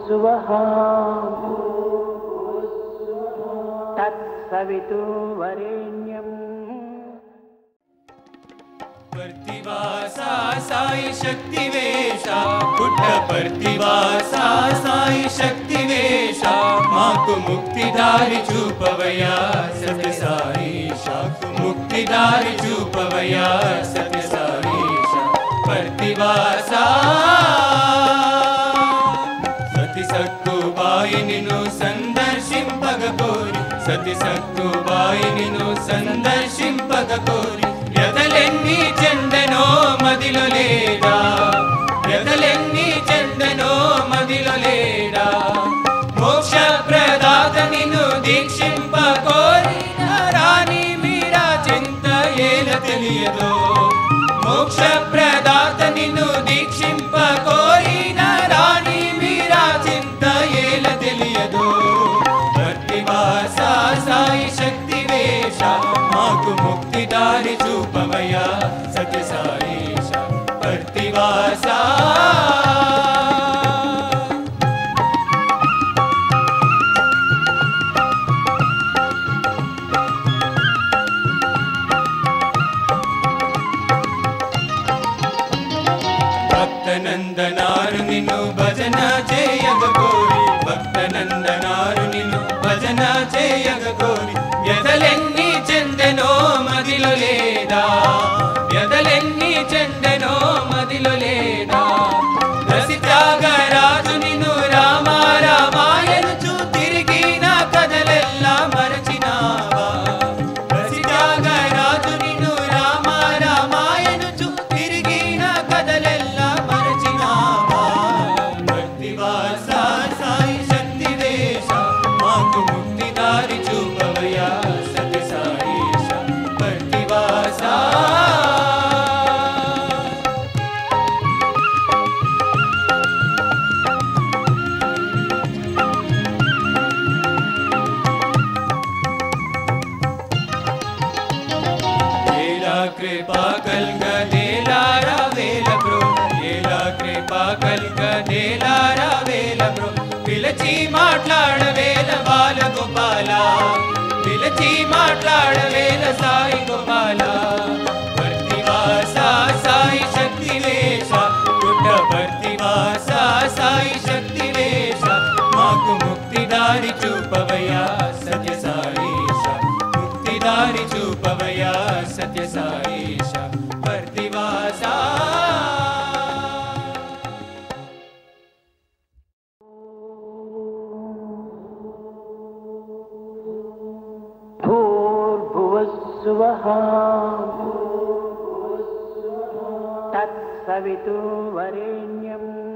भूर्भुवस्सुवः तत्सवितुर्वरेण्यम्। पर्तिवासा साई शक्तिवेशा पुट्टपर्तिवासा साई शक्तिवेशा माकु मुक्तिदारि चूपवया सत्य साईशा मुक्तिदारि चूपवया सत्य साईशा। पर्तिवासा सति सक्कुबाई निनु संदर्शिंपग कोरि सति सक्कुबाई निनु संदर्शिंपग कोरि व्यतलेन्नी चंदनो मदिलो लेदा व्यतलेन्नी चंदनो मदिलो लेदा मोक्ष प्रदात निनु दीक्षिंप कोरिन रानी मीरा चिंत येल तेलियदो मोक्ष प्रदात निनु दीक्षिंप कोरिन रानी मीरा चिंत येल तेलियदो। पर्तिवासा साई शक्तिवेशा माकु मुक्तिदारि चूपवया सत्य साईशा। पर्तिवासा भक्तनंदनारु निनु भजन चेयग कोरि भक्तनंदनारु निनु भजन चेयग कोरि व्यतलेन्नी चंदनो मदिलो लेदा व्यतलेन्नी चंदनो मदिलो लेदा। रसित्यागराजु निनु राम रामायनु तिरिगिन कदलेल्ला मरचिनावा रसित्यागराजु निनु राम रामायनु तिरिगिन कदलेल्ला मरचिनावा। पर्तिवासा साई शक्तिवेशा माकु मुक्तिदारि चूपवया सत्य साईशा। पर्तिवासा कृपा कल्गदेलारा वेल ब्रो येला कृपा कल्गदेलारा वेल ब्रो पिलची माట్లాడవేల బాల గోపాల పిలచి మాట్లాడవేల సాయి గోపాల। पर्तिवासा साई शक्तिवेशा पुट्टपर्तिवासा साई शक्तिवेशा माकु मुक्तिदारि चूपवया सत्य साईशा मुक्तिदारि चूपवया सत्य साईशा। पर्तिवासा भूर्भुवस्सुवः तत्सवितुर्वरेण्यम्।